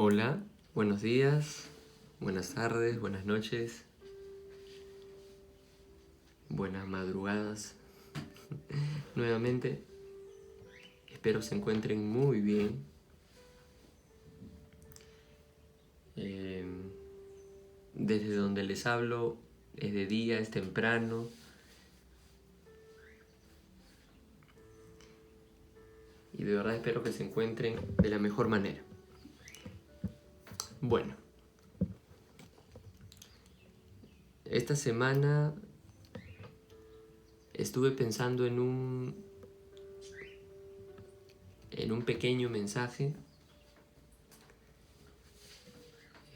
Hola, buenos días, buenas tardes, buenas noches, buenas madrugadas. Nuevamente, espero se encuentren muy bien. Desde donde les hablo es de día, es temprano. Y de verdad espero que se encuentren de la mejor manera. Bueno, esta semana estuve pensando en un pequeño mensaje.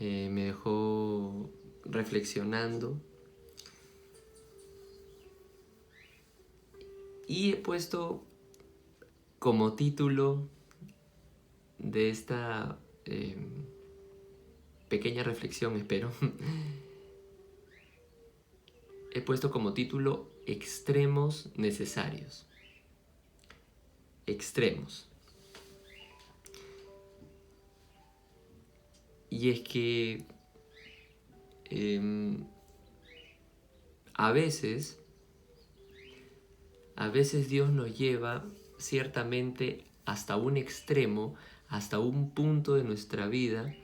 Me dejó reflexionando y he puesto como título de esta pequeña reflexión, espero, he puesto como título extremos necesarios. Extremos. Y es que a veces Dios nos lleva ciertamente hasta un extremo, hasta un punto de nuestra vida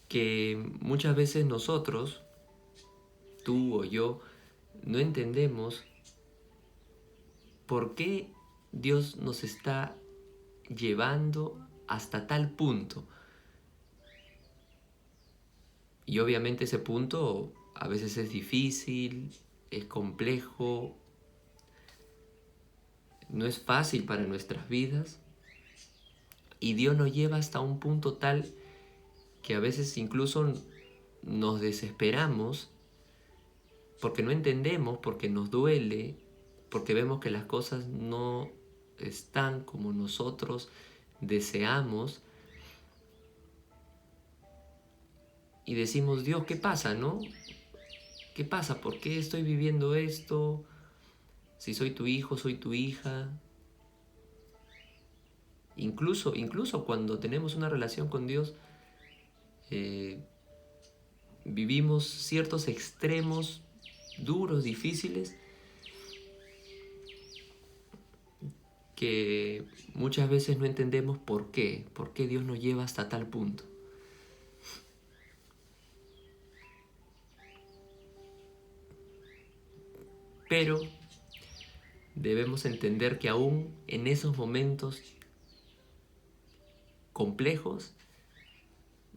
que muchas veces nosotros, tú o yo, no entendemos por qué Dios nos está llevando hasta tal punto. Y obviamente ese punto a veces es difícil, es complejo, no es fácil para nuestras vidas. Y Dios nos lleva hasta un punto tal que a veces incluso nos desesperamos porque no entendemos, porque nos duele, porque vemos que las cosas no están como nosotros deseamos. Y decimos, Dios, ¿qué pasa, no? ¿Qué pasa? ¿Por qué estoy viviendo esto? Si soy tu hijo, soy tu hija. Incluso cuando tenemos una relación con Dios, vivimos ciertos extremos duros, difíciles, que muchas veces no entendemos por qué Dios nos lleva hasta tal punto. Pero debemos entender que aún en esos momentos complejos,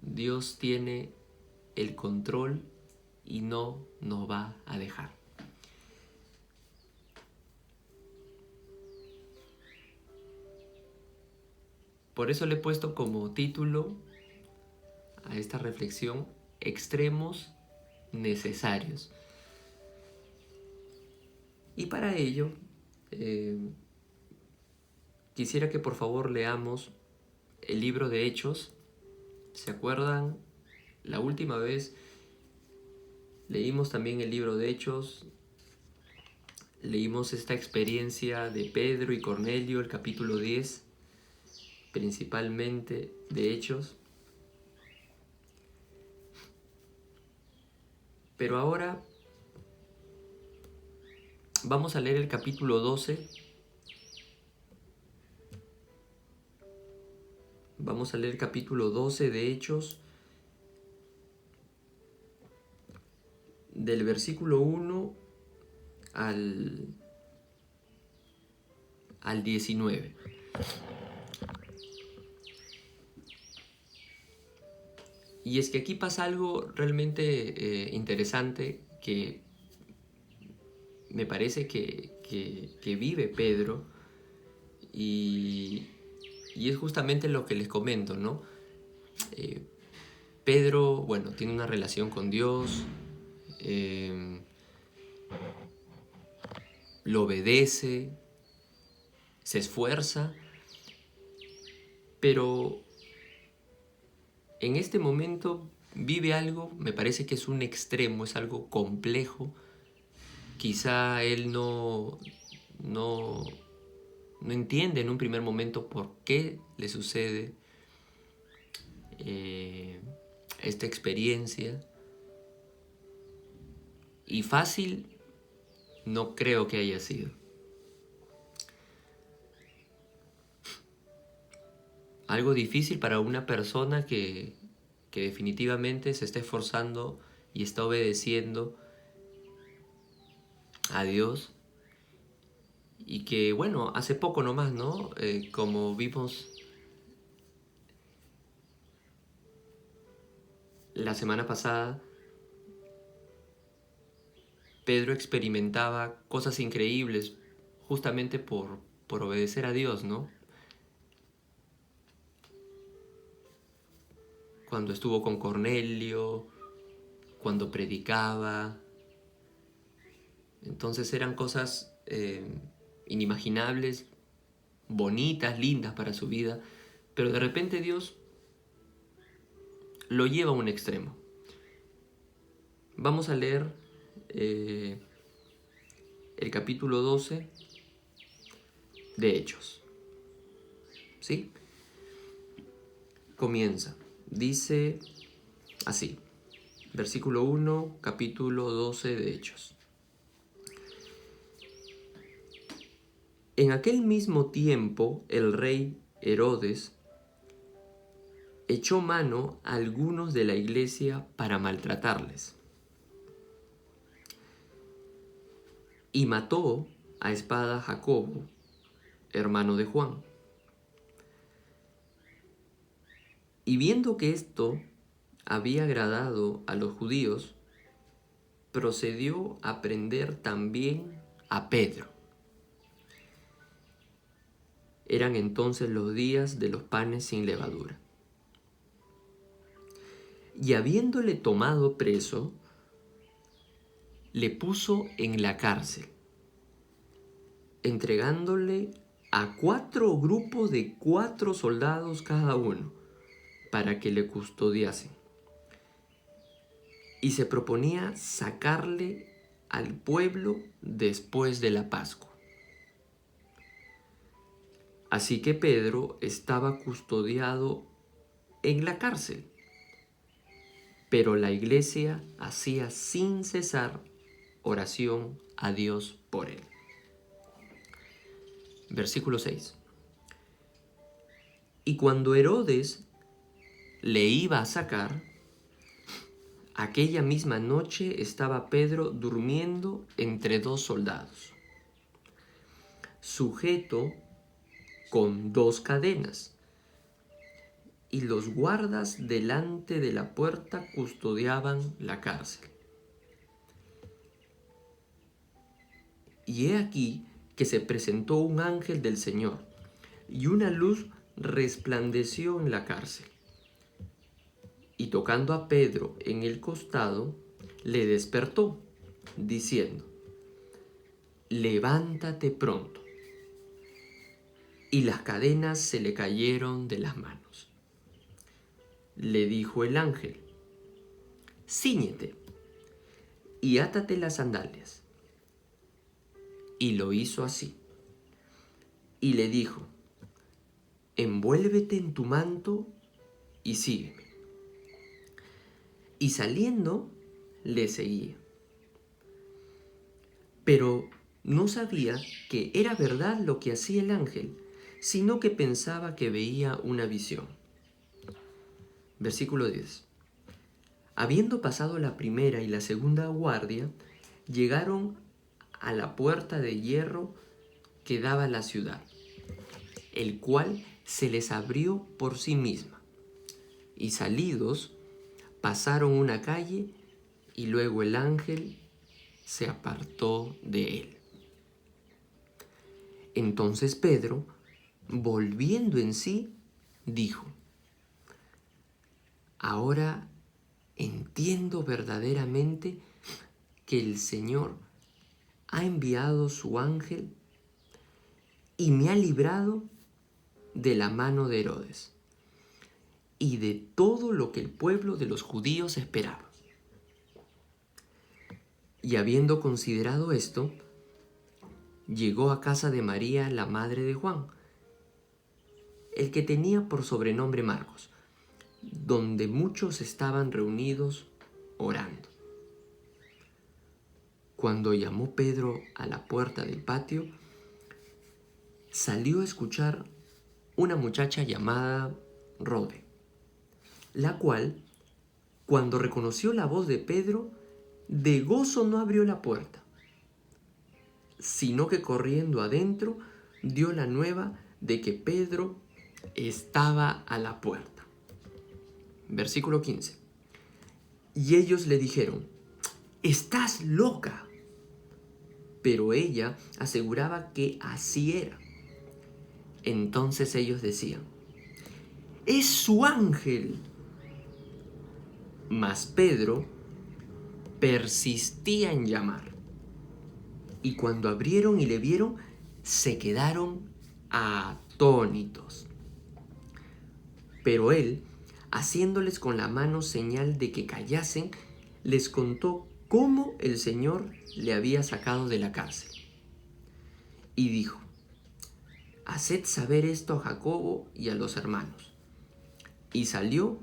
Dios tiene el control y no nos va a dejar. Por eso le he puesto como título a esta reflexión extremos necesarios. Y para ello, quisiera que por favor leamos el libro de Hechos. ¿Se acuerdan? La última vez leímos también el libro de Hechos. Leímos esta experiencia de Pedro y Cornelio, el capítulo 10, principalmente de Hechos. Pero ahora vamos a leer el capítulo 12. Vamos a leer el capítulo 12 de Hechos, del versículo 1 al 19. Y es que aquí pasa algo realmente interesante que me parece que vive Pedro y es justamente lo que les comento, ¿no? Pedro, bueno, tiene una relación con Dios, lo obedece, se esfuerza, pero en este momento vive algo, me parece que es un extremo, es algo complejo. Quizá él no no entiende en un primer momento por qué le sucede esta experiencia. Y fácil no creo que haya sido. Algo difícil para una persona que definitivamente se está esforzando y está obedeciendo a Dios. Y que, bueno, hace poco nomás, ¿no? Como vimos la semana pasada, Pedro experimentaba cosas increíbles justamente por obedecer a Dios, ¿no? Cuando estuvo con Cornelio, cuando predicaba. Entonces eran cosas inimaginables, bonitas, lindas para su vida, pero de repente Dios lo lleva a un extremo. Vamos a leer el capítulo 12 de Hechos. ¿Sí? Comienza. Dice así, versículo 1, capítulo 12 de Hechos. En aquel mismo tiempo el rey Herodes echó mano a algunos de la iglesia para maltratarles y mató a espada a Jacobo, hermano de Juan. Y viendo que esto había agradado a los judíos, procedió a prender también a Pedro. Eran entonces los días de los panes sin levadura. Y habiéndole tomado preso, le puso en la cárcel, entregándole a 4 grupos de 4 soldados cada uno, para que le custodiasen. Y se proponía sacarle al pueblo después de la Pascua. Así que Pedro estaba custodiado en la cárcel, pero la iglesia hacía sin cesar oración a Dios por él. Versículo 6. Y cuando Herodes le iba a sacar, aquella misma noche estaba Pedro durmiendo entre 2 soldados, sujeto con 2 cadenas, y los guardas delante de la puerta custodiaban la cárcel. Y he aquí que se presentó un ángel del Señor, y una luz resplandeció en la cárcel. Y tocando a Pedro en el costado, le despertó, diciendo: levántate pronto. Y las cadenas se le cayeron de las manos. Le dijo el ángel: cíñete y átate las sandalias. Y lo hizo así. Y le dijo: envuélvete en tu manto y sígueme. Y saliendo, le seguía. Pero no sabía que era verdad lo que hacía el ángel, sino que pensaba que veía una visión. Versículo 10. Habiendo pasado la primera y la segunda guardia, llegaron a la puerta de hierro que daba a la ciudad, el cual se les abrió por sí misma. Y salidos, pasaron una calle y luego el ángel se apartó de él. Entonces Pedro, volviendo en sí, dijo: ahora entiendo verdaderamente que el Señor ha enviado su ángel y me ha librado de la mano de Herodes y de todo lo que el pueblo de los judíos esperaba. Y habiendo considerado esto, llegó a casa de María, la madre de Juan, el que tenía por sobrenombre Marcos, donde muchos estaban reunidos orando. Cuando llamó Pedro a la puerta del patio, salió a escuchar una muchacha llamada Rode, la cual, cuando reconoció la voz de Pedro, de gozo no abrió la puerta, sino que corriendo adentro dio la nueva de que Pedro estaba a la puerta. Versículo 15. Y ellos le dijeron: «¡Estás loca!». Pero ella aseguraba que así era. Entonces ellos decían: «¡Es su ángel!». Mas Pedro persistía en llamar. Y cuando abrieron y le vieron, se quedaron atónitos. Pero él, haciéndoles con la mano señal de que callasen, les contó cómo el Señor le había sacado de la cárcel. Y dijo: «Haced saber esto a Jacobo y a los hermanos». Y salió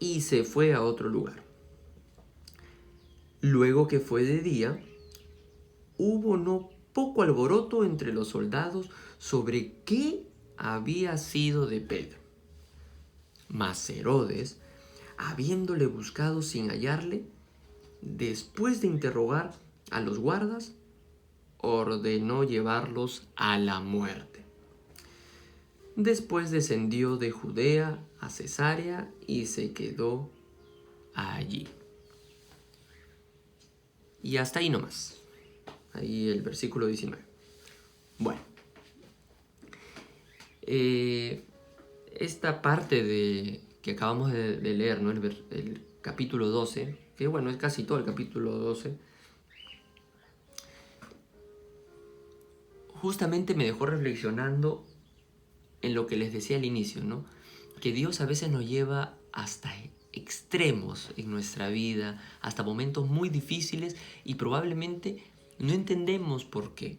y se fue a otro lugar. Luego que fue de día, hubo no poco alboroto entre los soldados sobre qué había sido de Pedro. Mas Herodes, habiéndole buscado sin hallarle, después de interrogar a los guardas, ordenó llevarlos a la muerte. Después descendió de Judea a Cesarea y se quedó allí. Y hasta ahí nomás. Ahí el versículo 19. Bueno. Esta parte que acabamos de leer, ¿no? El capítulo 12, que bueno, es casi todo el capítulo 12, justamente me dejó reflexionando en lo que les decía al inicio, ¿no? Que Dios a veces nos lleva hasta extremos en nuestra vida, hasta momentos muy difíciles y probablemente no entendemos por qué.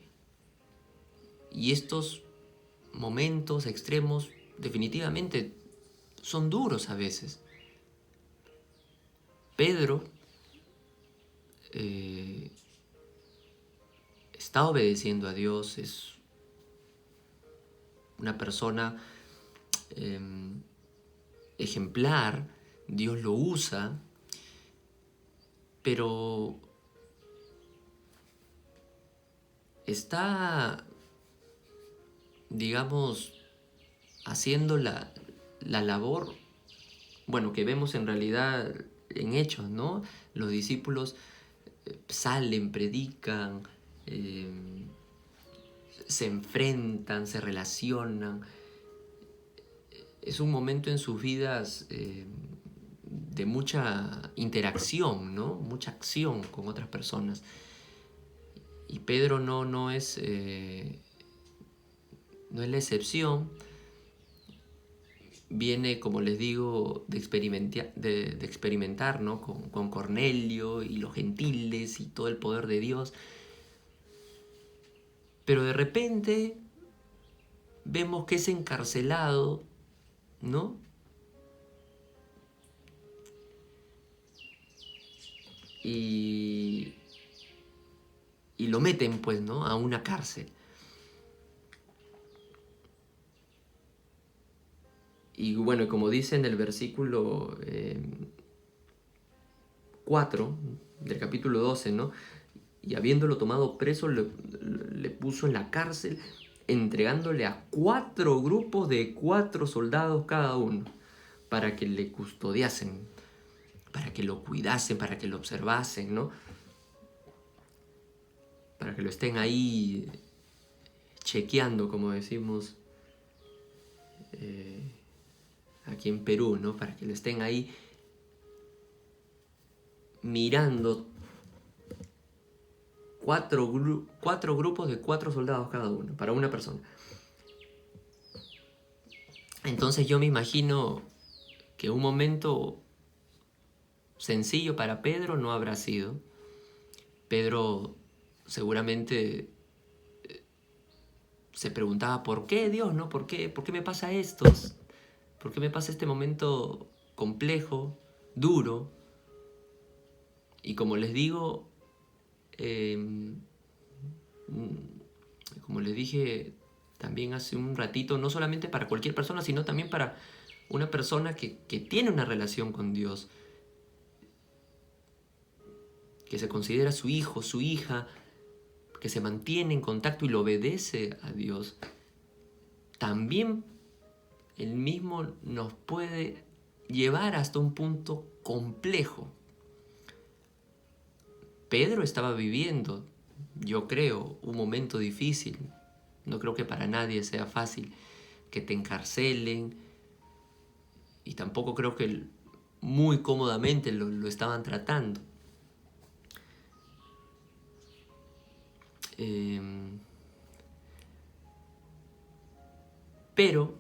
Y estos momentos extremos definitivamente son duros a veces. Pedro está obedeciendo a Dios, es una persona ejemplar, Dios lo usa, pero está, digamos, haciendo la labor, bueno, que vemos en realidad en Hechos, ¿no? Los discípulos salen, predican, se enfrentan, se relacionan. Es un momento en sus vidas de mucha interacción, ¿no? Mucha acción con otras personas. Y Pedro no es la excepción. Viene, como les digo, de experimentar, ¿no? Con Cornelio y los gentiles y todo el poder de Dios. Pero de repente vemos que es encarcelado, ¿no? Y lo meten, pues, ¿no? A una cárcel. Y bueno, como dice en el versículo 4 del capítulo 12, ¿no? Y habiéndolo tomado preso, le puso en la cárcel, entregándole a 4 grupos de 4 soldados cada uno, para que le custodiasen, para que lo cuidasen, para que lo observasen, ¿no? Para que lo estén ahí chequeando, como decimos aquí en Perú, ¿no? Para que lo estén ahí mirando 4 grupos de 4 soldados cada uno, para una persona. Entonces yo me imagino que un momento sencillo para Pedro no habrá sido. Pedro seguramente se preguntaba, ¿por qué Dios, no? ¿Por qué me pasa esto? ¿Por qué me pasa este momento complejo, duro? Y como les digo, como les dije también hace un ratito, no solamente para cualquier persona, sino también para una persona que tiene una relación con Dios, que se considera su hijo, su hija, que se mantiene en contacto y lo obedece a Dios, también Él mismo nos puede llevar hasta un punto complejo. Pedro estaba viviendo, yo creo, un momento difícil. No creo que para nadie sea fácil que te encarcelen, y tampoco creo que muy cómodamente lo estaban tratando. Pero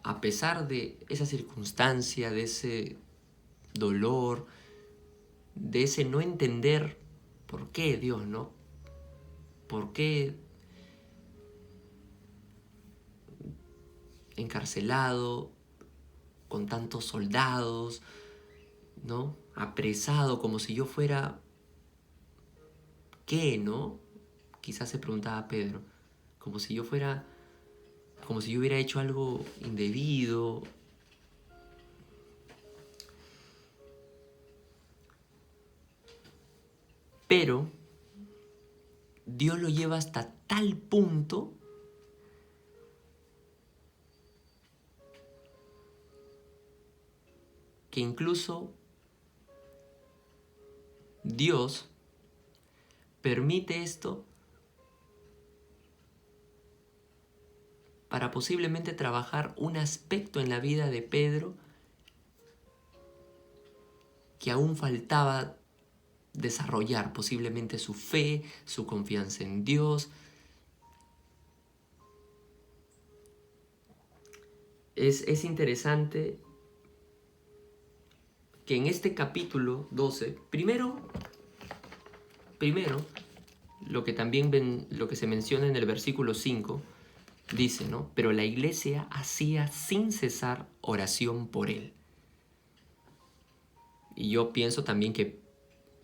a pesar de esa circunstancia, de ese dolor, de ese no entender por qué Dios, ¿no? ¿Por qué encarcelado con tantos soldados, ¿no? Apresado como si yo fuera, ¿qué, no? Quizás se preguntaba Pedro, como si yo fuera, como si yo hubiera hecho algo indebido. Pero Dios lo lleva hasta tal punto que incluso Dios permite esto para posiblemente trabajar un aspecto en la vida de Pedro que aún faltaba desarrollar, posiblemente su fe, su confianza en Dios. Es interesante que en este capítulo 12, primero lo que también lo que se menciona en el versículo 5, dice, ¿no? Pero la iglesia hacía sin cesar oración por él. Y yo pienso también que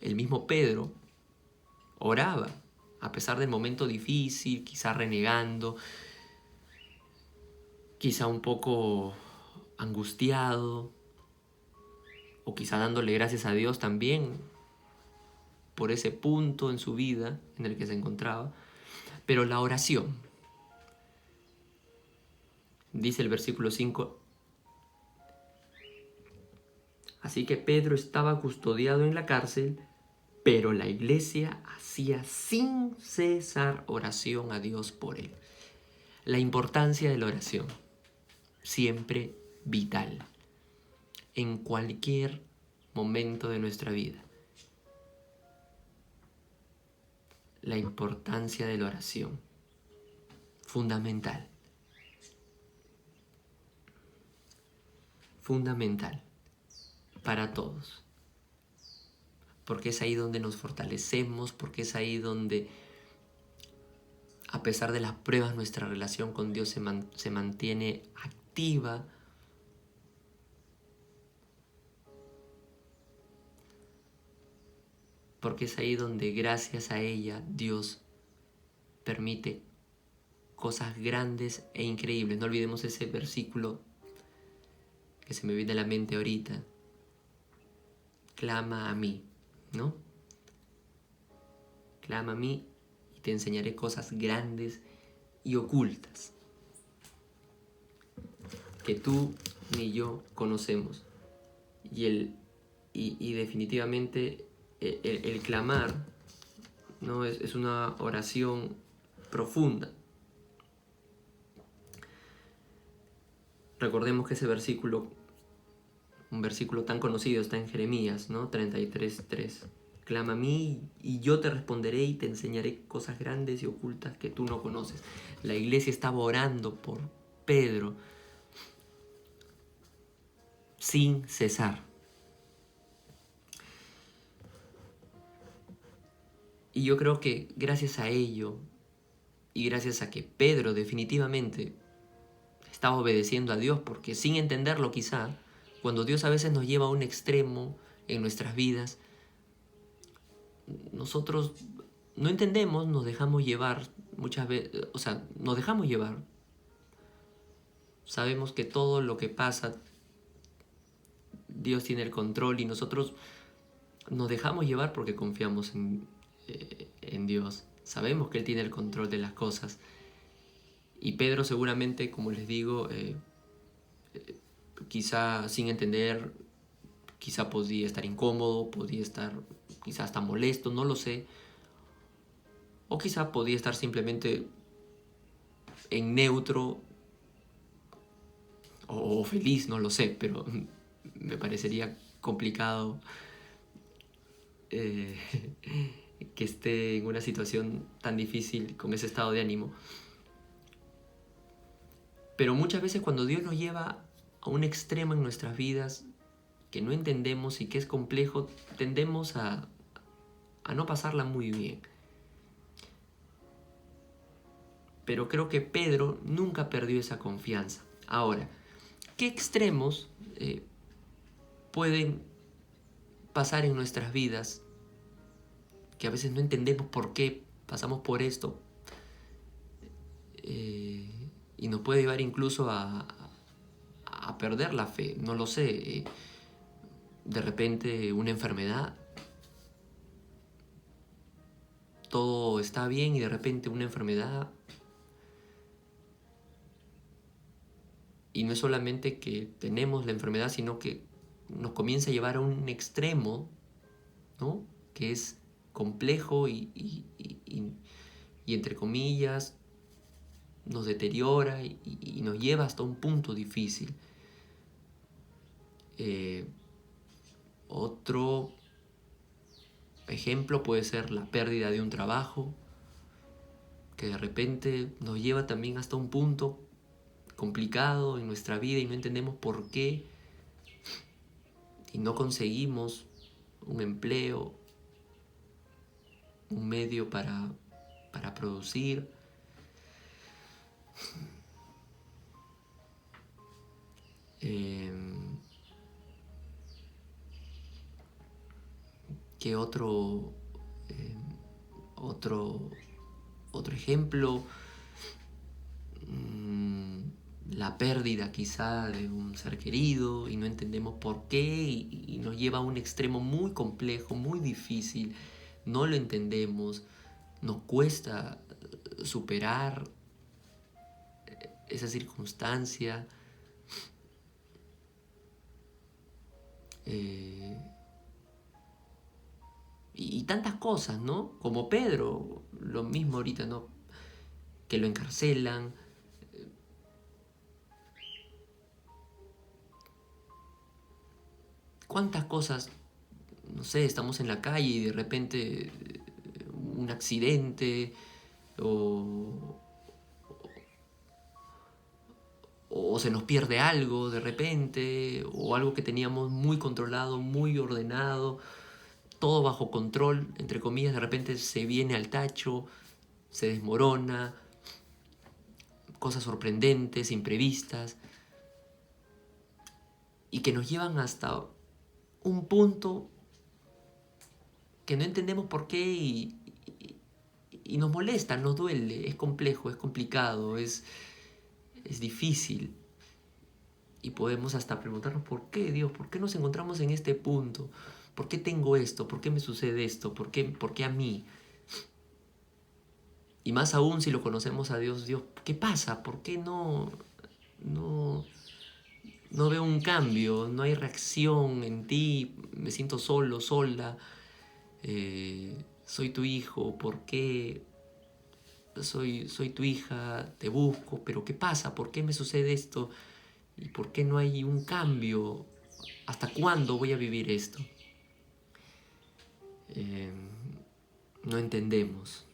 el mismo Pedro oraba, a pesar del momento difícil, quizá renegando, quizá un poco angustiado, o quizá dándole gracias a Dios también por ese punto en su vida en el que se encontraba. Pero la oración, dice el versículo 5, así que Pedro estaba custodiado en la cárcel, pero la iglesia hacía sin cesar oración a Dios por él. La importancia de la oración, siempre vital, en cualquier momento de nuestra vida. La importancia de la oración, fundamental. Fundamental para todos. Porque es ahí donde nos fortalecemos, porque es ahí donde, a pesar de las pruebas, nuestra relación con Dios se mantiene activa. Porque es ahí donde, gracias a ella, Dios permite cosas grandes e increíbles. No olvidemos ese versículo que se me viene a la mente ahorita. Clama a mí, ¿no? Clama a mí y te enseñaré cosas grandes y ocultas que tú ni yo conocemos. Y definitivamente el clamar, ¿no? Es una oración profunda. Recordemos que ese versículo, un versículo tan conocido, está en Jeremías, ¿no? 33:3. Clama a mí y yo te responderé y te enseñaré cosas grandes y ocultas que tú no conoces. La iglesia estaba orando por Pedro sin cesar. Y yo creo que gracias a ello, y gracias a que Pedro definitivamente estaba obedeciendo a Dios, porque sin entenderlo quizá, cuando Dios a veces nos lleva a un extremo en nuestras vidas, nosotros no entendemos, nos dejamos llevar muchas veces, o sea, nos dejamos llevar. Sabemos que todo lo que pasa, Dios tiene el control y nosotros nos dejamos llevar porque confiamos en Dios. Sabemos que Él tiene el control de las cosas. Y Pedro seguramente, como les digo, quizá sin entender, quizá podía estar incómodo, podía estar quizá hasta molesto, no lo sé. O quizá podía estar simplemente en neutro o feliz, no lo sé, pero me parecería complicado que esté en una situación tan difícil con ese estado de ánimo. Pero muchas veces cuando Dios nos lleva a un extremo en nuestras vidas que no entendemos y que es complejo, tendemos a no pasarla muy bien. Pero creo que Pedro nunca perdió esa confianza. Ahora, ¿qué extremos pueden pasar en nuestras vidas que a veces no entendemos por qué pasamos por esto? Y nos puede llevar incluso a perder la fe, no lo sé. De repente una enfermedad, todo está bien y de repente una enfermedad. Y no es solamente que tenemos la enfermedad, sino que nos comienza a llevar a un extremo, ¿no? Que es complejo y entre comillas nos deteriora y nos lleva hasta un punto difícil. Otro ejemplo puede ser la pérdida de un trabajo, que de repente nos lleva también hasta un punto complicado en nuestra vida y no entendemos por qué y no conseguimos un empleo, un medio para producir. ¿Qué otro ejemplo? La pérdida quizá de un ser querido y no entendemos por qué y nos lleva a un extremo muy complejo, muy difícil. No lo entendemos, nos cuesta superar esa circunstancia. Y tantas cosas, ¿no? Como Pedro, lo mismo ahorita, ¿no? Que lo encarcelan. ¿Cuántas cosas? No sé, estamos en la calle y de repente un accidente o, o se nos pierde algo de repente o algo que teníamos muy controlado, muy ordenado, todo bajo control, entre comillas, de repente se viene al tacho, se desmorona, cosas sorprendentes, imprevistas, y que nos llevan hasta un punto que no entendemos por qué y nos molesta, nos duele, es complejo, es complicado, es difícil. Y podemos hasta preguntarnos por qué, Dios, por qué nos encontramos en este punto, por qué tengo esto, por qué me sucede esto, por qué a mí. Y más aún si lo conocemos a Dios, Dios, ¿qué pasa? ¿Por qué no veo un cambio? No hay reacción en ti, me siento solo, sola, soy tu hijo, ¿por qué soy tu hija? Te busco, pero ¿qué pasa? ¿Por qué me sucede esto? ¿Y por qué no hay un cambio? ¿Hasta cuándo voy a vivir esto? No entendemos.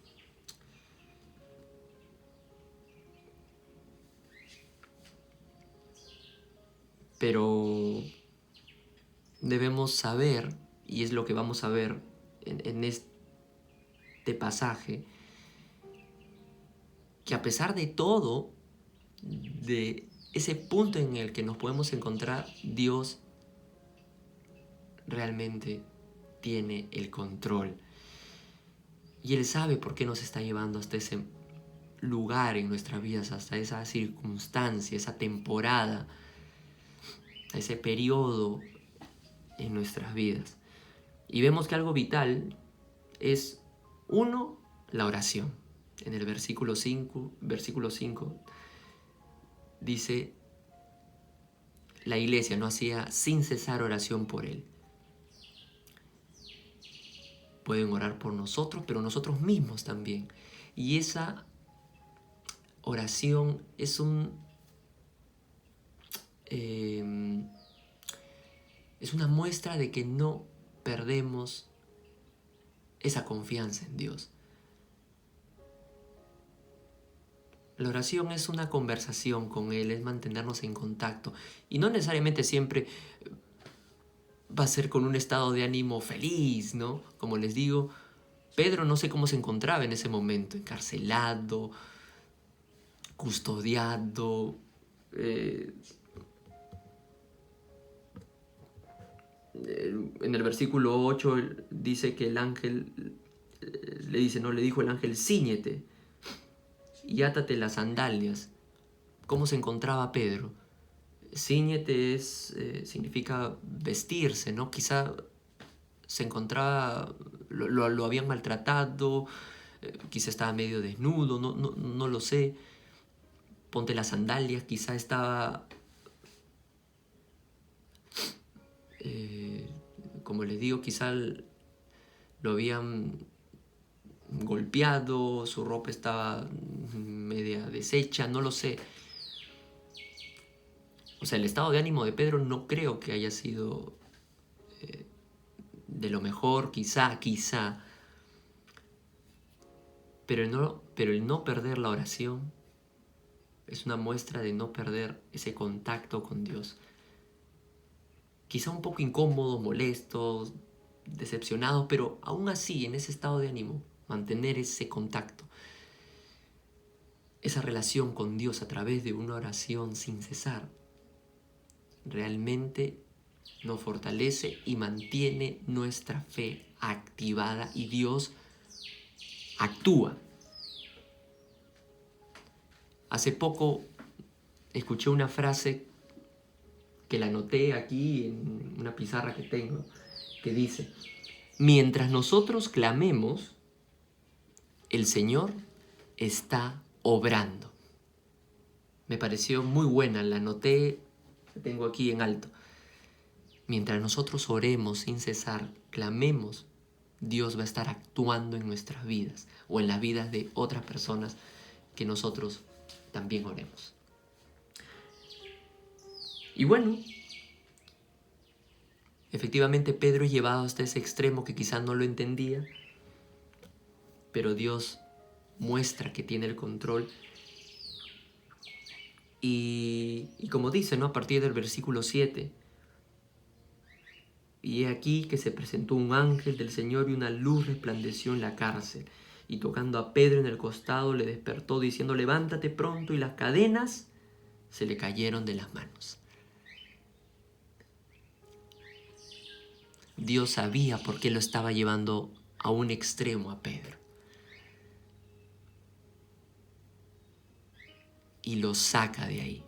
Pero debemos saber, y es lo que vamos a ver en este pasaje, que a pesar de todo, de ese punto en el que nos podemos encontrar, Dios realmente tiene el control. Y Él sabe por qué nos está llevando hasta ese lugar en nuestras vidas, hasta esa circunstancia, esa temporada, ese periodo en nuestras vidas. Y vemos que algo vital es, uno, la oración. En el versículo 5 dice, la iglesia no hacía sin cesar oración por él. Pueden orar por nosotros, pero nosotros mismos también. Y esa oración es es una muestra de que no perdemos esa confianza en Dios. La oración es una conversación con Él, es mantenernos en contacto. Y no necesariamente siempre va a ser con un estado de ánimo feliz, ¿no? Como les digo, Pedro no sé cómo se encontraba en ese momento, encarcelado, custodiado, en el versículo 8 dice que el ángel le dice, no, le dijo el ángel, cíñete y átate las sandalias. ¿Cómo se encontraba Pedro? Cíñete significa vestirse, ¿no? Quizá se encontraba, lo habían maltratado, quizá estaba medio desnudo, no lo sé. Ponte las sandalias, quizá estaba, como les digo, quizá lo habían golpeado, su ropa estaba media deshecha, no lo sé. O sea, el estado de ánimo de Pedro no creo que haya sido de lo mejor, quizá, pero el no perder la oración es una muestra de no perder ese contacto con Dios. Quizá un poco incómodos, molestos, decepcionados, pero aún así, en ese estado de ánimo, mantener ese contacto, esa relación con Dios a través de una oración sin cesar, realmente nos fortalece y mantiene nuestra fe activada y Dios actúa. Hace poco escuché una frase que la anoté aquí en una pizarra que tengo, que dice, mientras nosotros clamemos, el Señor está obrando. Me pareció muy buena, la anoté, la tengo aquí en alto. Mientras nosotros oremos sin cesar, clamemos, Dios va a estar actuando en nuestras vidas o en las vidas de otras personas que nosotros también oremos. Y bueno, efectivamente Pedro es llevado hasta ese extremo que quizás no lo entendía, pero Dios muestra que tiene el control. Y como dice, ¿no? A partir del versículo 7, y he aquí que se presentó un ángel del Señor y una luz resplandeció en la cárcel. Y tocando a Pedro en el costado le despertó diciendo, levántate pronto, y las cadenas se le cayeron de las manos. Dios sabía por qué lo estaba llevando a un extremo a Pedro. Y lo saca de ahí.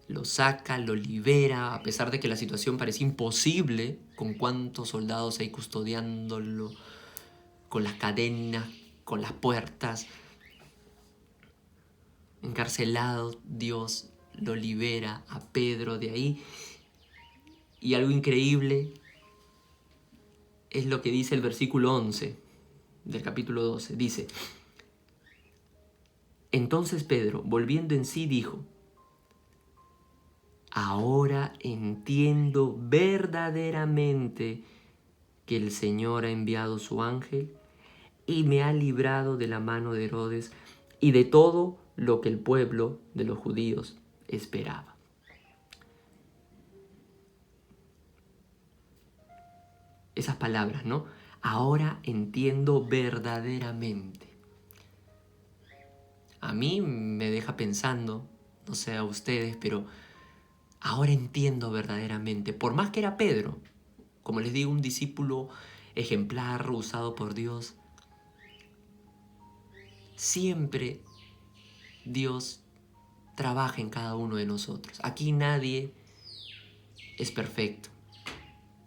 Lo saca, lo libera, a pesar de que la situación parecía imposible, con cuántos soldados ahí custodiándolo, con las cadenas, con las puertas. Encarcelado, Dios lo libera a Pedro de ahí. Y algo increíble es lo que dice el versículo 11 del capítulo 12. Dice, entonces Pedro, volviendo en sí, dijo, ahora entiendo verdaderamente que el Señor ha enviado su ángel y me ha librado de la mano de Herodes y de todo lo que el pueblo de los judíos esperaba. Esas palabras, ¿no? Ahora entiendo verdaderamente. a mí me deja pensando, no sé a ustedes, pero ahora entiendo verdaderamente, por más que era Pedro, como les digo, un discípulo ejemplar, usado por Dios, siempre Dios trabaja en cada uno de nosotros. Aquí nadie es perfecto,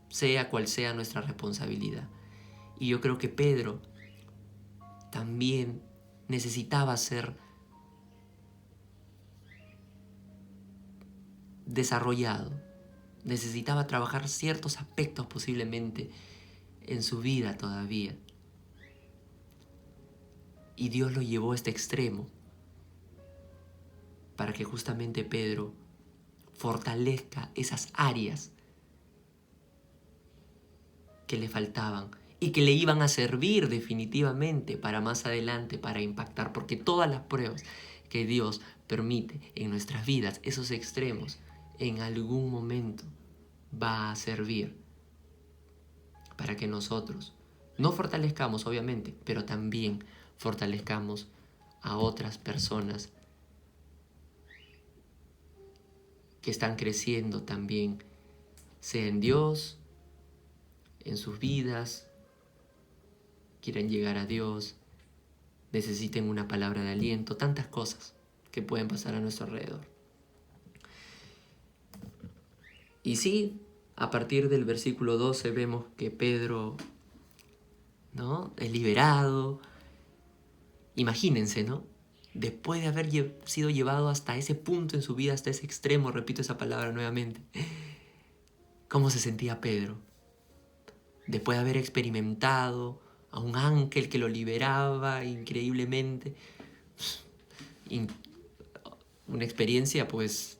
sea cual sea nuestra responsabilidad. Y yo creo que Pedro también necesitaba ser desarrollado, necesitaba trabajar ciertos aspectos posiblemente en su vida todavía. Y Dios lo llevó a este extremo para que justamente Pedro fortalezca esas áreas que le faltaban y que le iban a servir definitivamente para más adelante, para impactar, porque todas las pruebas que Dios permite en nuestras vidas, esos extremos, en algún momento va a servir para que nosotros no fortalezcamos, obviamente, pero también fortalezcamos a otras personas que están creciendo también, sea en Dios, en sus vidas, quieren llegar a Dios, necesiten una palabra de aliento, tantas cosas que pueden pasar a nuestro alrededor. Y sí, a partir del versículo 12 vemos que Pedro, ¿no?, es liberado. Imagínense, ¿no? Después de haber sido llevado hasta ese punto en su vida, hasta ese extremo, repito esa palabra nuevamente, ¿cómo se sentía Pedro? Después de haber experimentado a un ángel que lo liberaba increíblemente, una experiencia, pues,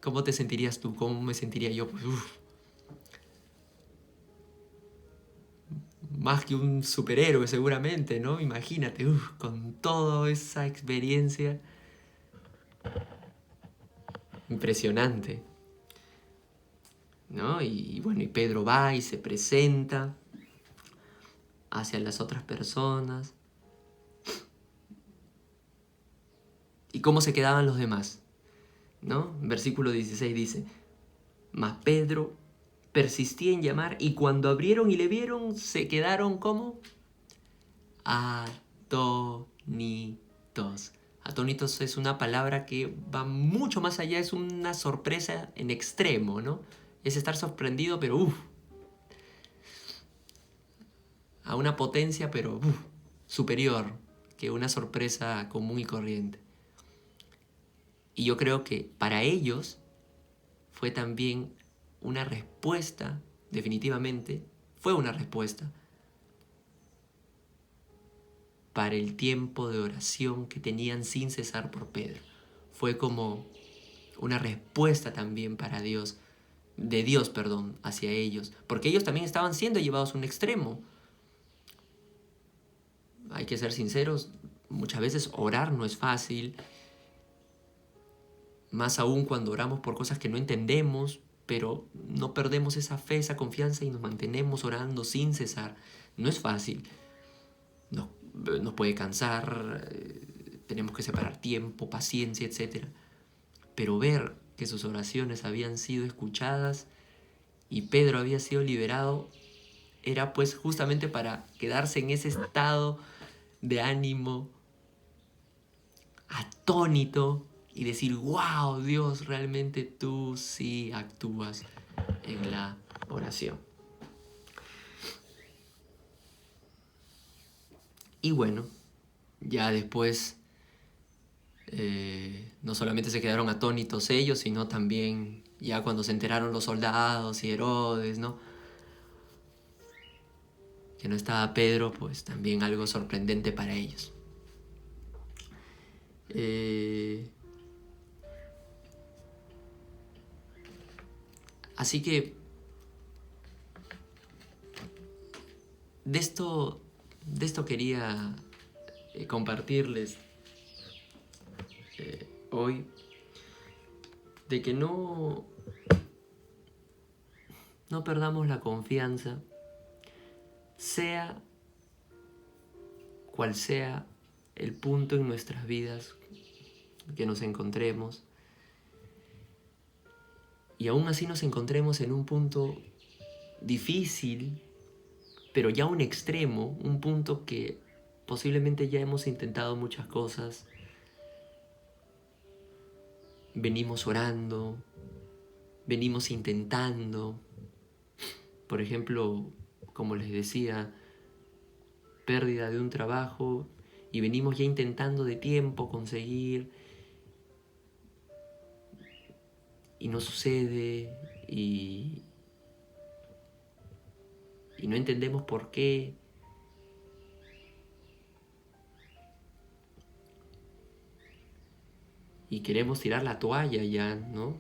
¿cómo te sentirías tú? ¿Cómo me sentiría yo? Pues, más que un superhéroe seguramente, ¿no? Imagínate, con toda esa experiencia impresionante, ¿no? Y bueno, y Pedro va y se presenta hacia las otras personas. ¿Y cómo se quedaban los demás? ¿No? Versículo 16 dice: mas Pedro persistía en llamar, y cuando abrieron y le vieron, se quedaron como atónitos. Atónitos es una palabra que va mucho más allá, es una sorpresa en extremo, ¿no? Es estar sorprendido, pero a una potencia, pero superior que una sorpresa común y corriente. Y yo creo que para ellos fue también una respuesta, definitivamente, fue una respuesta para el tiempo de oración que tenían sin cesar por Pedro. Fue como una respuesta también para Dios, de Dios, perdón, hacia ellos, porque ellos también estaban siendo llevados a un extremo. Hay que ser sinceros, muchas veces orar no es fácil, más aún cuando oramos por cosas que no entendemos, pero no perdemos esa fe, esa confianza y nos mantenemos orando sin cesar. No es fácil, nos puede cansar, tenemos que separar tiempo, paciencia, etc. Pero ver que sus oraciones habían sido escuchadas y Pedro había sido liberado, era pues justamente para quedarse en ese estado de ánimo atónito y decir: wow, Dios, realmente tú sí actúas en la oración. Y bueno, ya después no solamente se quedaron atónitos ellos, sino también ya cuando se enteraron los soldados y Herodes, ¿no?, que no estaba Pedro, pues también algo sorprendente para ellos. Así que de esto quería compartirles hoy, de que no perdamos la confianza, sea cual sea el punto en nuestras vidas que nos encontremos. Y aún así nos encontremos en un punto difícil, pero ya un extremo, un punto que posiblemente ya hemos intentado muchas cosas. Venimos orando, venimos intentando. Por ejemplo, como les decía, pérdida de un trabajo y venimos ya intentando de tiempo conseguir y no sucede y no entendemos por qué. Y queremos tirar la toalla ya, ¿no?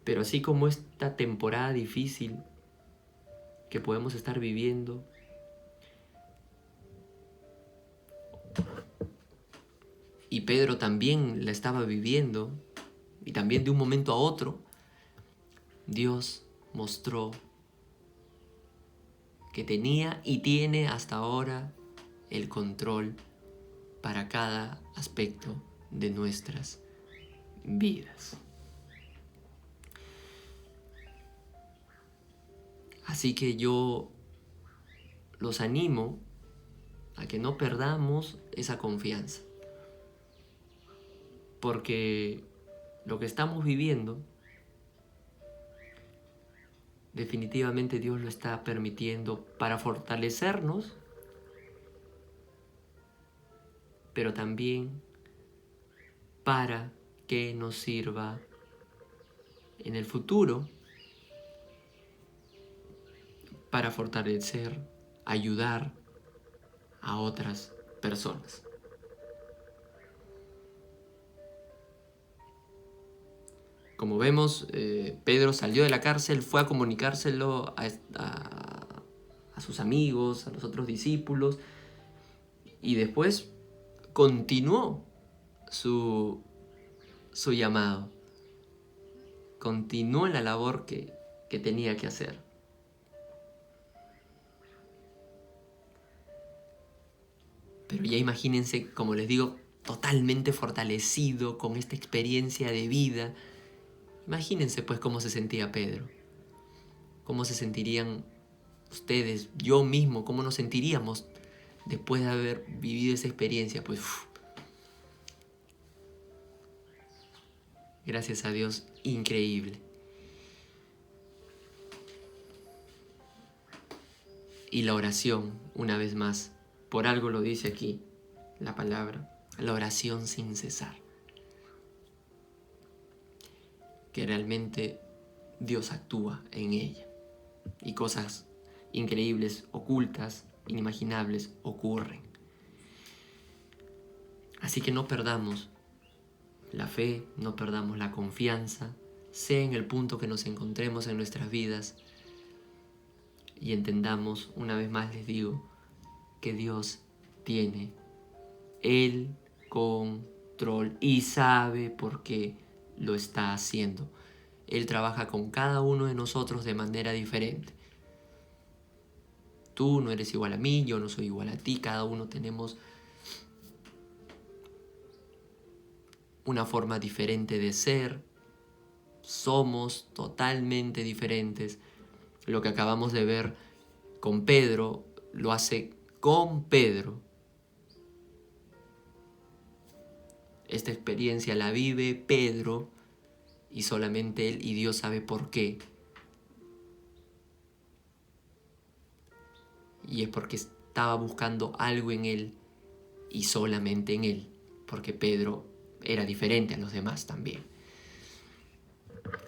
Pero así como esta temporada difícil que podemos estar viviendo, y Pedro también la estaba viviendo, y también de un momento a otro, Dios mostró que tenía y tiene hasta ahora el control para cada aspecto de nuestras vidas. Así que yo los animo a que no perdamos esa confianza, porque lo que estamos viviendo definitivamente Dios lo está permitiendo para fortalecernos, pero también para que nos sirva en el futuro para fortalecer, ayudar a otras personas. Como vemos, Pedro salió de la cárcel, fue a comunicárselo a sus amigos, a los otros discípulos, y después continuó su llamado, continuó en la labor que tenía que hacer. Pero ya imagínense, como les digo, totalmente fortalecido con esta experiencia de vida. Imagínense pues cómo se sentía Pedro, cómo se sentirían ustedes, yo mismo, cómo nos sentiríamos después de haber vivido esa experiencia. Pues gracias a Dios, increíble. Y la oración, una vez más, por algo lo dice aquí la palabra, la oración sin cesar. Que realmente Dios actúa en ella y cosas increíbles, ocultas, inimaginables ocurren. Así que no perdamos la fe, no perdamos la confianza, sea en el punto que nos encontremos en nuestras vidas, y entendamos, una vez más les digo, que Dios tiene el control y sabe por qué lo está haciendo. Él trabaja con cada uno de nosotros de manera diferente. Tú no eres igual a mí, yo no soy igual a ti, cada uno tenemos una forma diferente de ser, somos totalmente diferentes. Lo que acabamos de ver con Pedro, lo hace con Pedro. Esta experiencia la vive Pedro y solamente él y Dios sabe por qué. Y es porque estaba buscando algo en él y solamente en él, porque Pedro era diferente a los demás también.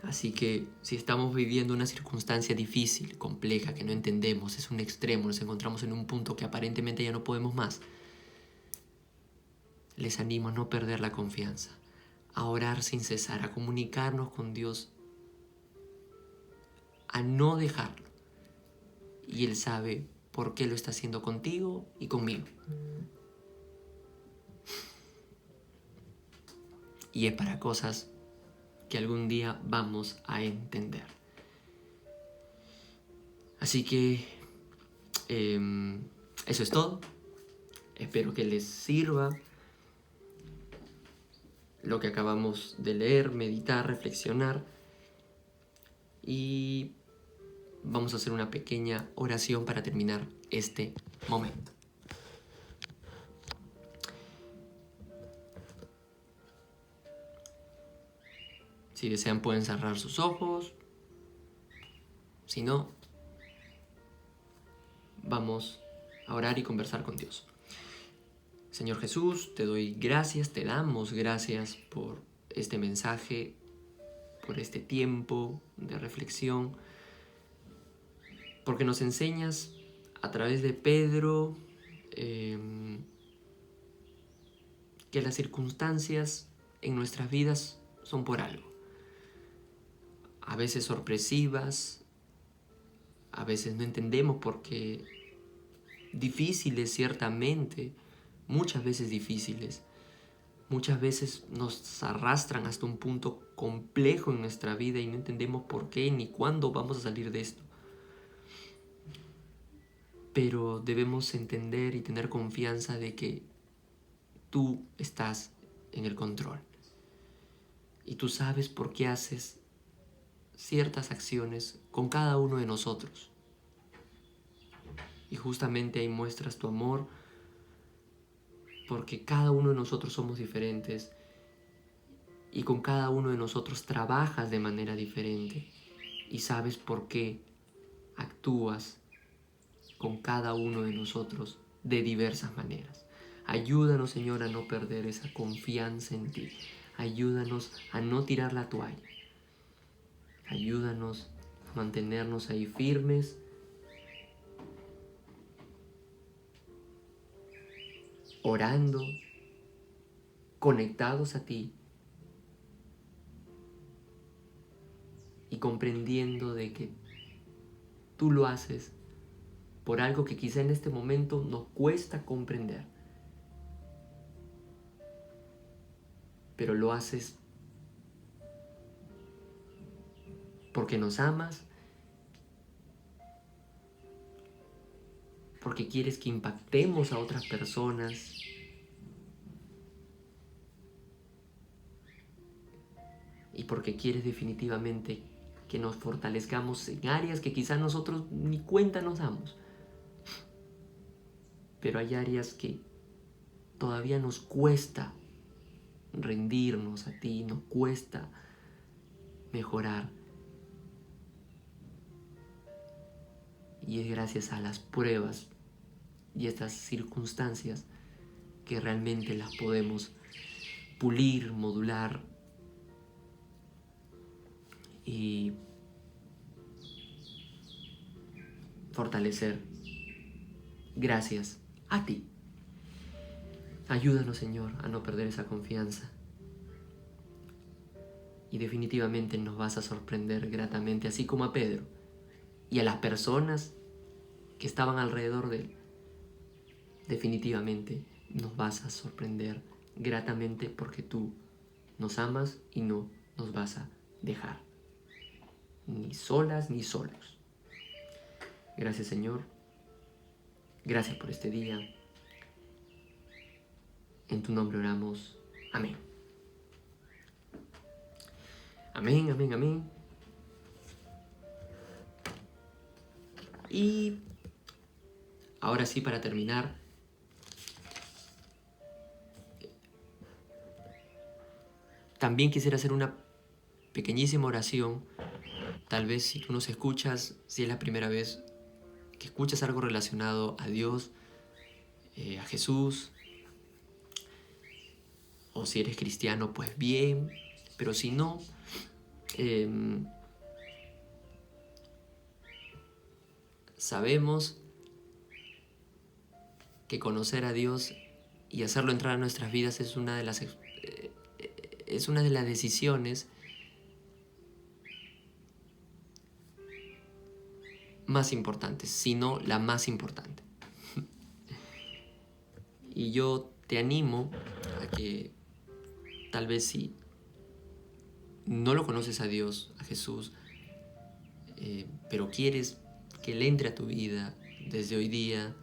Así que si estamos viviendo una circunstancia difícil, compleja, que no entendemos, es un extremo, nos encontramos en un punto que aparentemente ya no podemos más, les animo a no perder la confianza, a orar sin cesar, a comunicarnos con Dios, a no dejarlo. Y Él sabe por qué lo está haciendo contigo y conmigo. Y es para cosas que algún día vamos a entender. Así que Eso es todo. Espero que les sirva lo que acabamos de leer, meditar, reflexionar. Y vamos a hacer una pequeña oración para terminar este momento. Si desean pueden cerrar sus ojos. Si no, vamos a orar y conversar con Dios. Señor Jesús, te doy gracias, te damos gracias por este mensaje, por este tiempo de reflexión, porque nos enseñas a través de Pedro que las circunstancias en nuestras vidas son por algo. A veces sorpresivas, a veces no entendemos por qué, difíciles ciertamente, muchas veces difíciles, muchas veces nos arrastran hasta un punto complejo en nuestra vida y no entendemos por qué ni cuándo vamos a salir de esto. Pero debemos entender y tener confianza de que tú estás en el control. Y tú sabes por qué haces ciertas acciones con cada uno de nosotros. Y justamente ahí muestras tu amor, porque cada uno de nosotros somos diferentes y con cada uno de nosotros trabajas de manera diferente y sabes por qué actúas con cada uno de nosotros de diversas maneras. Ayúdanos, Señor, a no perder esa confianza en ti. Ayúdanos a no tirar la toalla. Ayúdanos a mantenernos ahí firmes, orando, conectados a ti y comprendiendo de que tú lo haces por algo que quizá en este momento nos cuesta comprender, pero lo haces porque nos amas, porque quieres que impactemos a otras personas, y porque quieres definitivamente que nos fortalezcamos en áreas que quizás nosotros ni cuenta nos damos. Pero hay áreas que todavía nos cuesta rendirnos a ti, nos cuesta mejorar. Y es gracias a las pruebas y estas circunstancias que realmente las podemos pulir, modular y fortalecer gracias a ti. Ayúdanos, Señor, a no perder esa confianza. Y definitivamente nos vas a sorprender gratamente, así como a Pedro y a las personas que estaban alrededor de él. Definitivamente nos vas a sorprender gratamente porque tú nos amas y no nos vas a dejar, ni solas ni solos. Gracias, Señor. Gracias por este día. En tu nombre oramos. Amén. Amén, amén, amén. Y ahora sí, para terminar, también quisiera hacer una pequeñísima oración. Tal vez si tú nos escuchas, si es la primera vez que escuchas algo relacionado a Dios, a Jesús, o si eres cristiano, pues bien, pero si no, sabemos que conocer a Dios y hacerlo entrar a nuestras vidas es una de las decisiones más importantes, si no la más importante. Y yo te animo a que tal vez si no lo conoces a Dios, a Jesús, pero quieres que Él entre a tu vida desde hoy día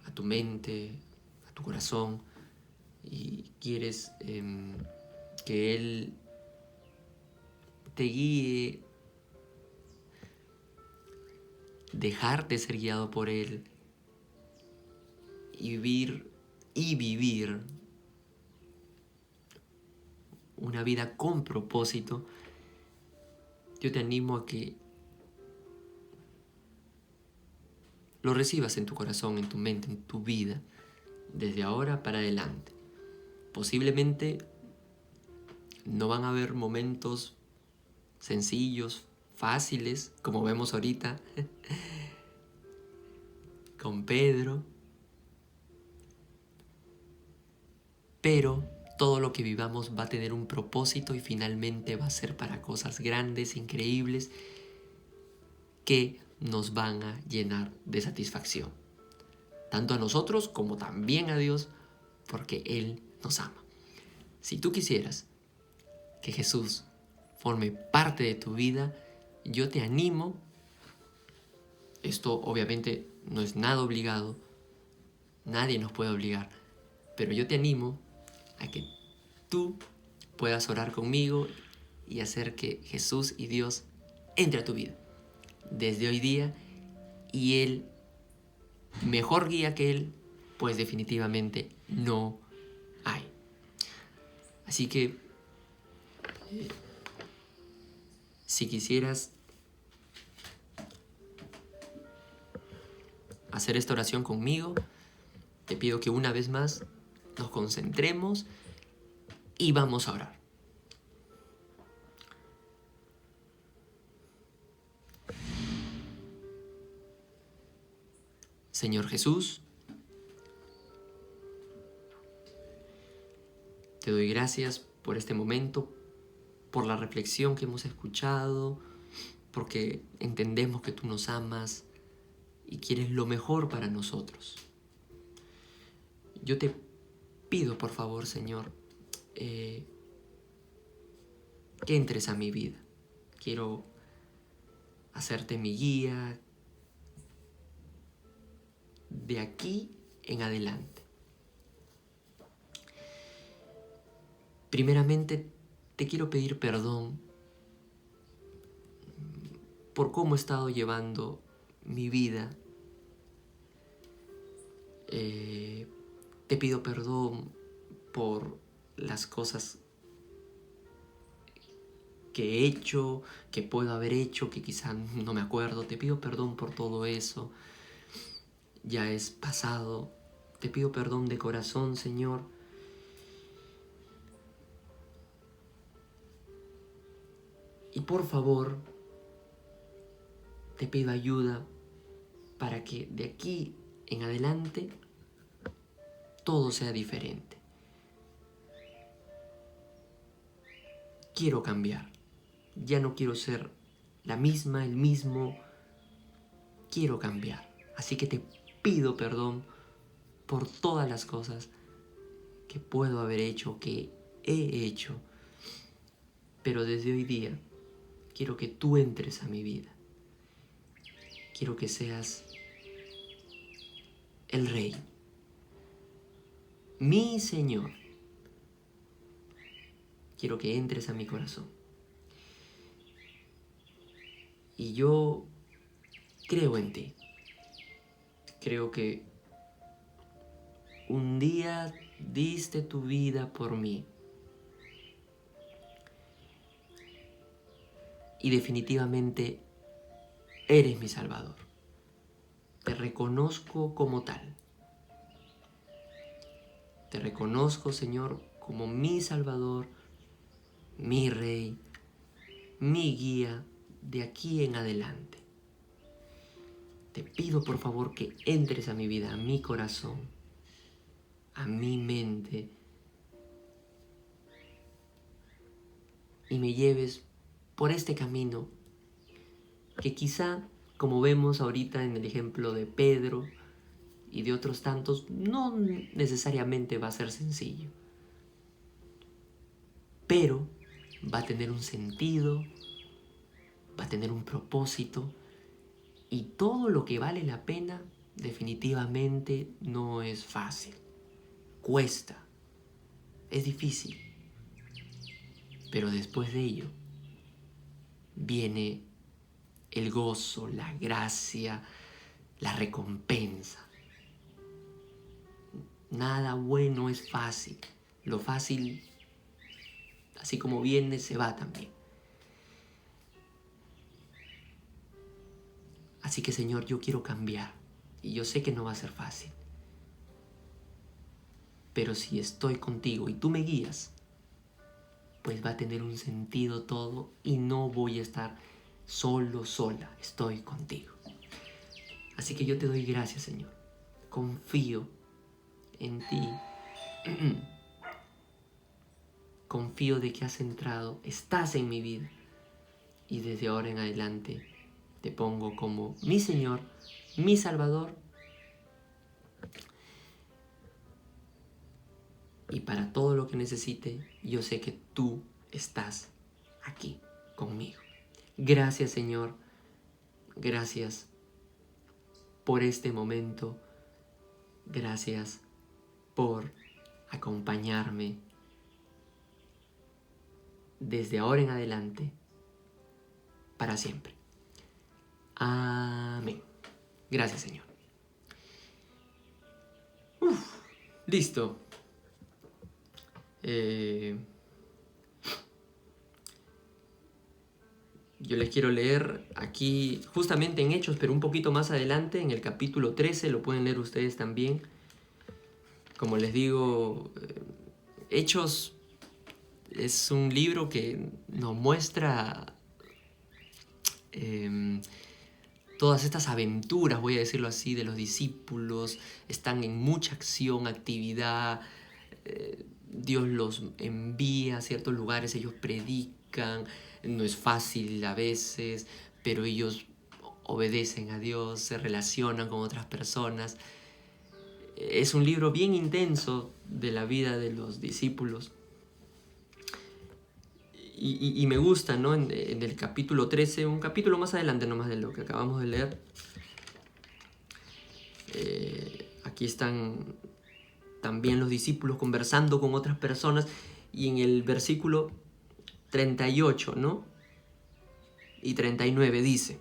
a tu mente, a tu corazón, y quieres que Él te guíe, dejarte ser guiado por Él y vivir una vida con propósito, yo te animo a que lo recibas en tu corazón, en tu mente, en tu vida, desde ahora para adelante. Posiblemente no van a haber momentos sencillos, fáciles, como vemos ahorita con Pedro, pero todo lo que vivamos va a tener un propósito y finalmente va a ser para cosas grandes, increíbles, que nos van a llenar de satisfacción, tanto a nosotros como también a Dios, porque Él nos ama. Si tú quisieras que Jesús forme parte de tu vida, yo te animo, esto obviamente no es nada obligado, nadie nos puede obligar, pero yo te animo a que tú puedas orar conmigo y hacer que Jesús y Dios entre a tu vida desde hoy día, y Él, mejor guía que Él, pues definitivamente no hay. Así que si quisieras hacer esta oración conmigo, te pido que una vez más nos concentremos y vamos a orar. Señor Jesús, te doy gracias por este momento, por la reflexión que hemos escuchado, porque entendemos que tú nos amas y quieres lo mejor para nosotros. Yo te pido, por favor, Señor, que entres a mi vida. Quiero hacerte mi guía de aquí en adelante. Primeramente, te quiero pedir perdón por cómo he estado llevando mi vida. Te pido perdón por las cosas que he hecho, que puedo haber hecho, que quizá no me acuerdo. Te pido perdón por todo eso. Ya es pasado. Te pido perdón de corazón, Señor. Y por favor, te pido ayuda para que de aquí en adelante todo sea diferente. Quiero cambiar. Ya no quiero ser la misma, el mismo. Quiero cambiar. Así que te pido perdón por todas las cosas que puedo haber hecho, que he hecho. Pero desde hoy día quiero que tú entres a mi vida. Quiero que seas el Rey, mi Señor. Quiero que entres a mi corazón. Y yo creo en ti. Creo que un día diste tu vida por mí. Y definitivamente eres mi Salvador. Te reconozco como tal. Te reconozco, Señor, como mi Salvador, mi Rey, mi guía de aquí en adelante. Te pido por favor que entres a mi vida, a mi corazón, a mi mente, y me lleves por este camino que quizá, como vemos ahorita en el ejemplo de Pedro y de otros tantos, no necesariamente va a ser sencillo, pero va a tener un sentido, va a tener un propósito, y todo lo que vale la pena definitivamente no es fácil. Cuesta, es difícil. Pero después de ello viene el gozo, la gracia, la recompensa. Nada bueno es fácil. Lo fácil, así como viene, se va también. Así que, Señor, yo quiero cambiar. Y yo sé que no va a ser fácil. Pero si estoy contigo y tú me guías, pues va a tener un sentido todo y no voy a estar solo, sola. Estoy contigo. Así que yo te doy gracias, Señor. Confío en ti. Confío de que has entrado, estás en mi vida. Y desde ahora en adelante te pongo como mi Señor, mi Salvador. Y para todo lo que necesite, yo sé que tú estás aquí conmigo. Gracias, Señor. Gracias por este momento. Gracias por acompañarme desde ahora en adelante, para siempre. Amén. Gracias, Señor. Listo. Yo les quiero leer aquí, justamente en Hechos, pero un poquito más adelante, en el capítulo 13, lo pueden leer ustedes también. Como les digo, Hechos es un libro que nos muestra todas estas aventuras, voy a decirlo así, de los discípulos. Están en mucha acción, actividad. Dios los envía a ciertos lugares, ellos predican. No es fácil a veces, pero ellos obedecen a Dios, se relacionan con otras personas. Es un libro bien intenso de la vida de los discípulos. Y me gusta, ¿no? En el capítulo 13, un capítulo más adelante nomás de lo que acabamos de leer. Aquí están también los discípulos conversando con otras personas. Y en el versículo 38, ¿no? Y 39 dice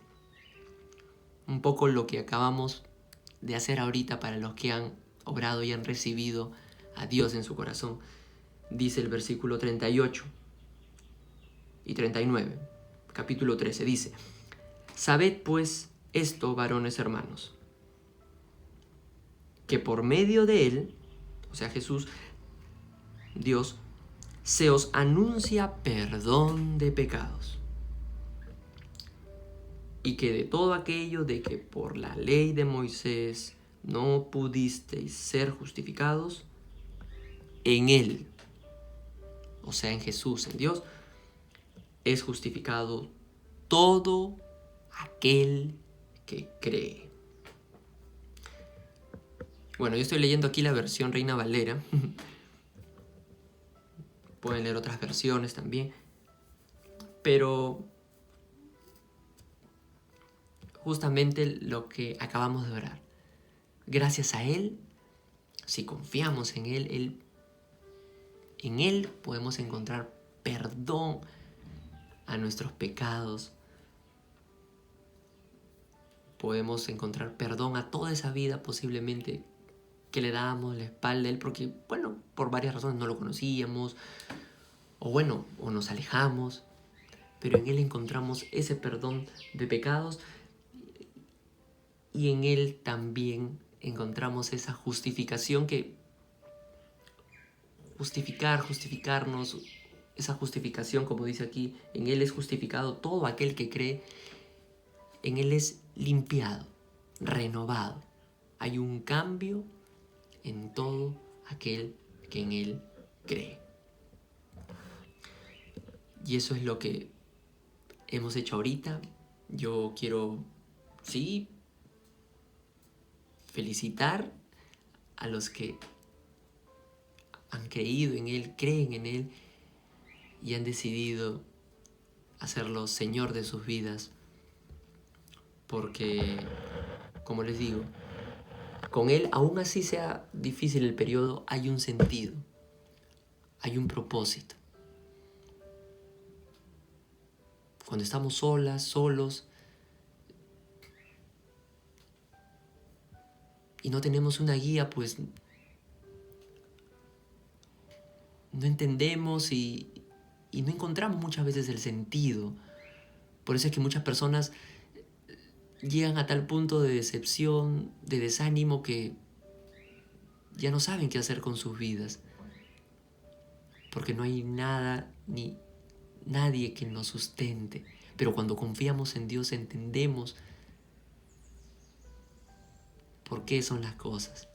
un poco lo que acabamos de hacer ahorita para los que han obrado y han recibido a Dios en su corazón. Dice el versículo 38 y 39, capítulo 13, dice: Sabed pues esto, varones hermanos, que por medio de él, o sea Jesús, Dios, se os anuncia perdón de pecados, y que de todo aquello de que por la ley de Moisés no pudisteis ser justificados, en él, o sea en Jesús, en Dios, es justificado todo aquel que cree. Bueno, yo estoy leyendo aquí la versión Reina Valera. Pueden leer otras versiones también. Pero justamente lo que acabamos de orar. Gracias a Él, si confiamos en Él, en Él podemos encontrar perdón a nuestros pecados. Podemos encontrar perdón a toda esa vida posiblemente que le dábamos la espalda a Él porque, bueno, por varias razones no lo conocíamos, o nos alejamos, pero en Él encontramos ese perdón de pecados y en Él también encontramos esa justificación que justificarnos, esa justificación, como dice aquí, en Él es justificado todo aquel que cree, en Él es limpiado, renovado. Hay un cambio en todo aquel que en Él cree. Y eso es lo que hemos hecho ahorita. Yo quiero, sí, felicitar a los que han creído en Él, creen en Él y han decidido hacerlo Señor de sus vidas. Porque, como les digo, con Él, aún así sea difícil el periodo, hay un sentido, hay un propósito. Cuando estamos solas, solos, y no tenemos una guía, pues no entendemos y no encontramos muchas veces el sentido. Por eso es que muchas personas llegan a tal punto de decepción, de desánimo, que ya no saben qué hacer con sus vidas. Porque no hay nada ni nadie que nos sustente. Pero cuando confiamos en Dios entendemos por qué son las cosas.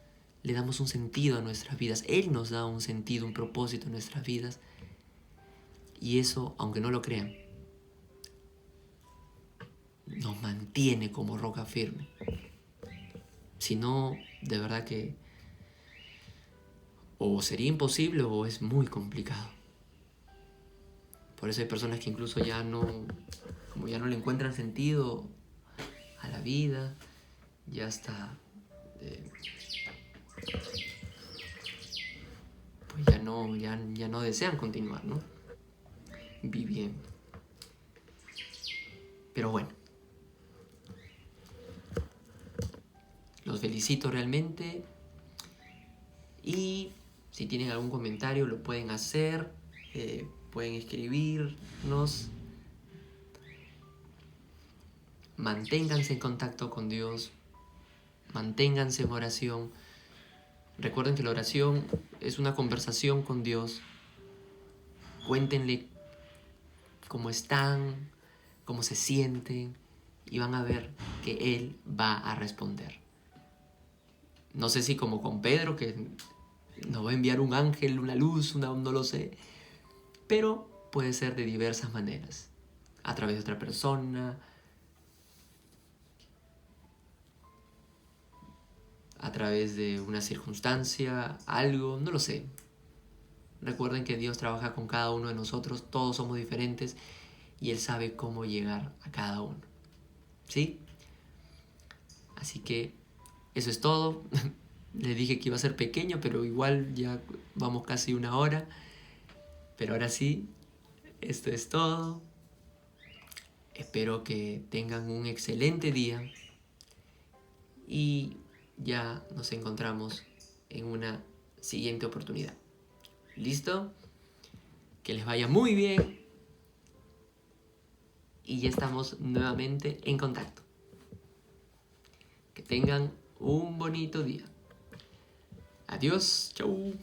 Le damos un sentido a nuestras vidas. Él nos da un sentido, un propósito en nuestras vidas. Y eso, aunque no lo crean, nos mantiene como roca firme. Si no, de verdad que o sería imposible o es muy complicado. Por eso hay personas que incluso como ya no le encuentran sentido a la vida, ya está, pues ya no desean continuar, ¿no? Viviendo. Pero bueno, los felicito realmente y si tienen algún comentario lo pueden hacer, pueden escribirnos. Manténganse en contacto con Dios, manténganse en oración. Recuerden que la oración es una conversación con Dios. Cuéntenle cómo están, cómo se sienten y van a ver que Él va a responder. No sé si como con Pedro, que nos va a enviar un ángel, una luz, no lo sé, pero puede ser de diversas maneras. A través de otra persona, a través de una circunstancia, algo, no lo sé. Recuerden que Dios trabaja con cada uno de nosotros, todos somos diferentes y Él sabe cómo llegar a cada uno. ¿Sí? Así que eso es todo. Les dije que iba a ser pequeño, pero igual ya vamos casi 1 hora. Pero ahora sí, esto es todo. Espero que tengan un excelente día y ya nos encontramos en una siguiente oportunidad. ¿Listo? Que les vaya muy bien y ya estamos nuevamente en contacto. Que tengan un bonito día. Adiós, chau.